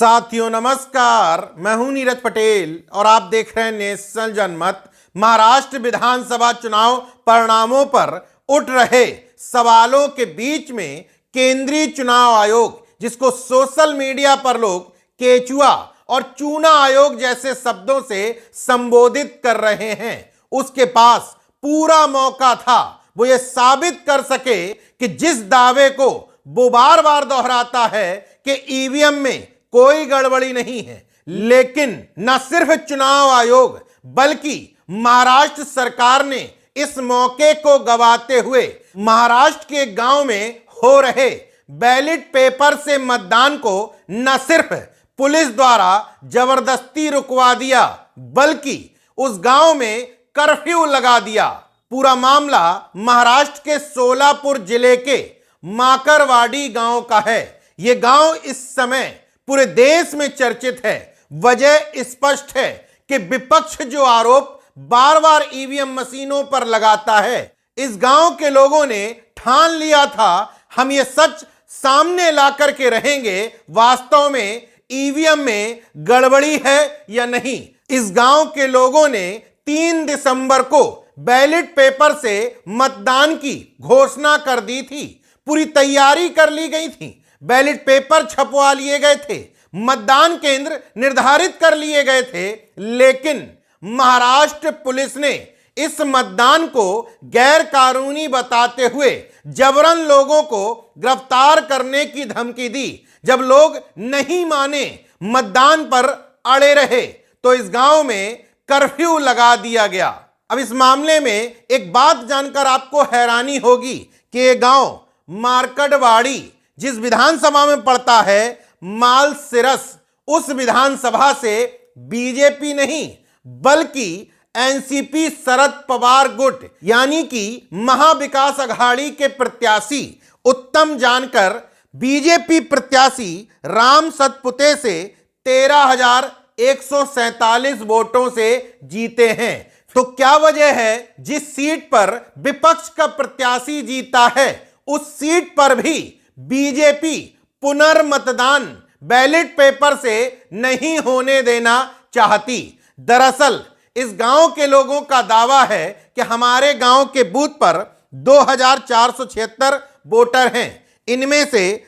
साथियों नमस्कार, मैं हूं नीरज पटेल और आप देख रहे हैं नेशनल जनमत। महाराष्ट्र विधानसभा चुनाव परिणामों पर उठ रहे सवालों के बीच में केंद्रीय चुनाव आयोग, जिसको सोशल मीडिया पर लोग केचुआ और चूना आयोग जैसे शब्दों से संबोधित कर रहे हैं, उसके पास पूरा मौका था वो ये साबित कर सके कि जिस दावे को वो बार बार दोहराता है कि ईवीएम में कोई गड़बड़ी नहीं है, लेकिन न सिर्फ चुनाव आयोग बल्कि महाराष्ट्र सरकार ने इस मौके को गंवाते हुए महाराष्ट्र के गांव में हो रहे बैलेट पेपर से मतदान को न सिर्फ पुलिस द्वारा जबरदस्ती रुकवा दिया बल्कि उस गांव में कर्फ्यू लगा दिया। पूरा मामला महाराष्ट्र के सोलापुर जिले के माकरवाड़ी गांव का है। यह गांव इस समय पूरे देश में चर्चित है। वजह स्पष्ट है कि विपक्ष जो आरोप बार बार ईवीएम मशीनों पर लगाता है, इस गांव के लोगों ने ठान लिया था हम ये सच सामने ला करके रहेंगे वास्तव में ईवीएम में गड़बड़ी है या नहीं। इस गांव के लोगों ने 3 दिसंबर को बैलेट पेपर से मतदान की घोषणा कर दी थी। पूरी तैयारी कर ली गई थी, बैलेट पेपर छपवा लिए गए थे, मतदान केंद्र निर्धारित कर लिए गए थे, लेकिन महाराष्ट्र पुलिस ने इस मतदान को गैर कानूनी बताते हुए जबरन लोगों को गिरफ्तार करने की धमकी दी। जब लोग नहीं माने, मतदान पर अड़े रहे, तो इस गांव में कर्फ्यू लगा दिया गया। अब इस मामले में एक बात जानकर आपको हैरानी होगी कि यह गांव मार्कड़वाड़ी जिस विधानसभा में पड़ता है, मालसिरस, उस विधानसभा से बीजेपी नहीं बल्कि एनसीपी शरद पवार गुट यानी कि महाविकास अघाड़ी के प्रत्याशी उत्तम जानकर बीजेपी प्रत्याशी राम सतपुते से 13,147 वोटों से जीते हैं। तो क्या वजह है जिस सीट पर विपक्ष का प्रत्याशी जीता है उस सीट पर भी बीजेपी पुनर्मतदान बैलेट पेपर से नहीं होने देना चाहती। दरअसल इस गांव के लोगों का दावा है कि हमारे गांव के बूथ पर 2,476 वोटर हैं, इनमें से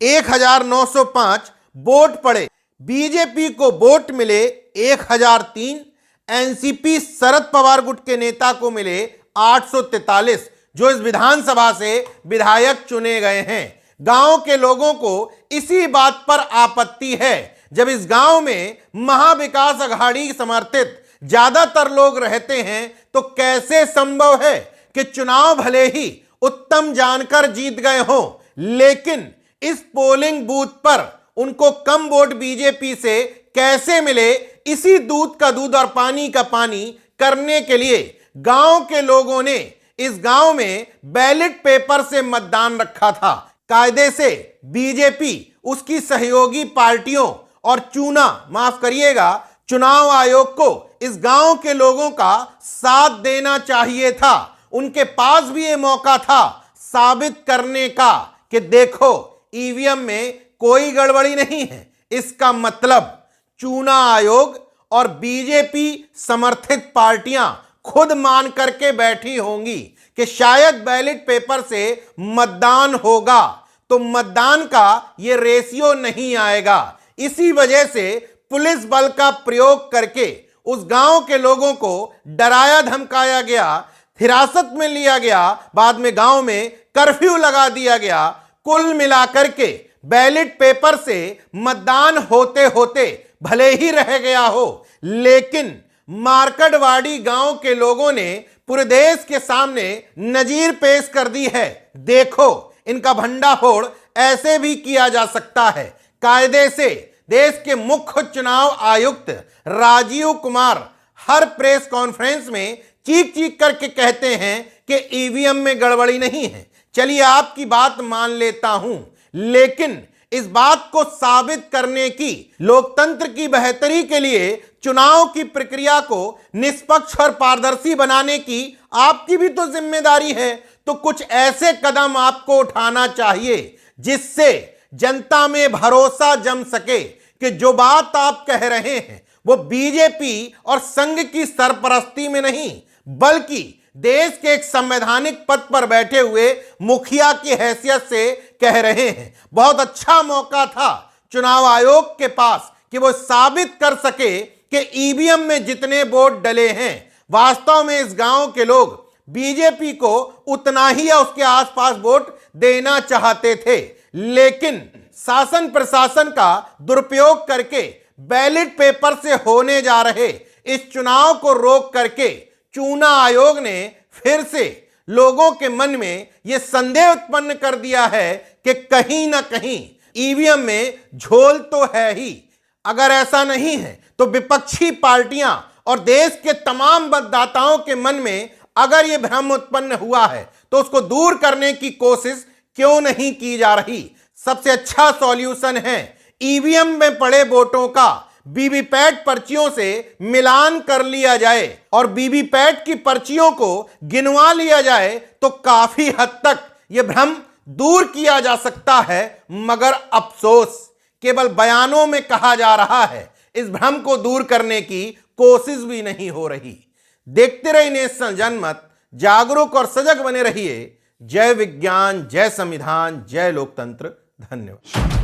1,905 वोट पड़े, बीजेपी को वोट मिले 1,003, एनसीपी शरद पवार गुट के नेता को मिले 843 जो इस विधानसभा से विधायक चुने गए हैं। गांव के लोगों को इसी बात पर आपत्ति है, जब इस गांव में महाविकास अघाड़ी समर्थित ज्यादातर लोग रहते हैं तो कैसे संभव है कि चुनाव भले ही उत्तम जानकर जीत गए हों, लेकिन इस पोलिंग बूथ पर उनको कम वोट बीजेपी से कैसे मिले। इसी दूध का दूध और पानी का पानी करने के लिए गांव के लोगों ने इस गांव में बैलेट पेपर से मतदान रखा था। कायदे से बीजेपी, उसकी सहयोगी पार्टियों और चुनाव आयोग को इस गांव के लोगों का साथ देना चाहिए था। उनके पास भी ये मौका था साबित करने का कि देखो ईवीएम में कोई गड़बड़ी नहीं है। इसका मतलब चुनाव आयोग और बीजेपी समर्थित पार्टियां खुद मान करके बैठी होंगी कि शायद बैलेट पेपर से मतदान होगा तो मतदान का ये रेशियो नहीं आएगा। इसी वजह से पुलिस बल का प्रयोग करके उस गांव के लोगों को डराया धमकाया गया, हिरासत में लिया गया, बाद में गांव में कर्फ्यू लगा दिया गया। कुल मिलाकर के बैलेट पेपर से मतदान होते होते भले ही रह गया हो, लेकिन मार्कड़वाड़ी गांव के लोगों ने पूरे देश के सामने नजीर पेश कर दी है। देखो इनका भंडाफोड़ ऐसे भी किया जा सकता है। कायदे से देश के मुख्य चुनाव आयुक्त राजीव कुमार हर प्रेस कॉन्फ्रेंस में चीख चीख करके कहते हैं कि ईवीएम में गड़बड़ी नहीं है। चलिए आपकी बात मान लेता हूं, लेकिन इस बात को साबित करने की, लोकतंत्र की बेहतरी के लिए चुनाव की प्रक्रिया को निष्पक्ष और पारदर्शी बनाने की आपकी भी तो जिम्मेदारी है। तो कुछ ऐसे कदम आपको उठाना चाहिए जिससे जनता में भरोसा जम सके कि जो बात आप कह रहे हैं वो बीजेपी और संघ की सरपरस्ती में नहीं, बल्कि देश के एक संवैधानिक पद पर बैठे हुए मुखिया की हैसियत से कह रहे हैं। बहुत अच्छा मौका था चुनाव आयोग के पास कि वो साबित कर सके कि ईवीएम में जितने वोट डले हैं वास्तव में इस गांव के लोग बीजेपी को उतना ही या उसके आसपास वोट देना चाहते थे। लेकिन शासन प्रशासन का दुरुपयोग करके बैलेट पेपर से होने जा रहे इस चुनाव को रोक करके चुनाव आयोग ने फिर से लोगों के मन में यह संदेह उत्पन्न कर दिया है कि कहीं ना कहीं ईवीएम में झोल तो है ही। अगर ऐसा नहीं है तो विपक्षी पार्टियां और देश के तमाम मतदाताओं के मन में अगर यह भ्रम उत्पन्न हुआ है तो उसको दूर करने की कोशिश क्यों नहीं की जा रही। सबसे अच्छा सॉल्यूशन है ईवीएम में पड़े वोटों का वीवीपैट पर्चियों से मिलान कर लिया जाए और वीवीपैट की पर्चियों को गिनवा लिया जाए तो काफी हद तक यह भ्रम दूर किया जा सकता है। मगर अफसोस केवल बयानों में कहा जा रहा है, इस भ्रम को दूर करने की कोशिश भी नहीं हो रही। देखते रहिए नेशनल जनमत, जागरूक और सजग बने रहिए। जय विज्ञान, जय संविधान, जय लोकतंत्र। धन्यवाद।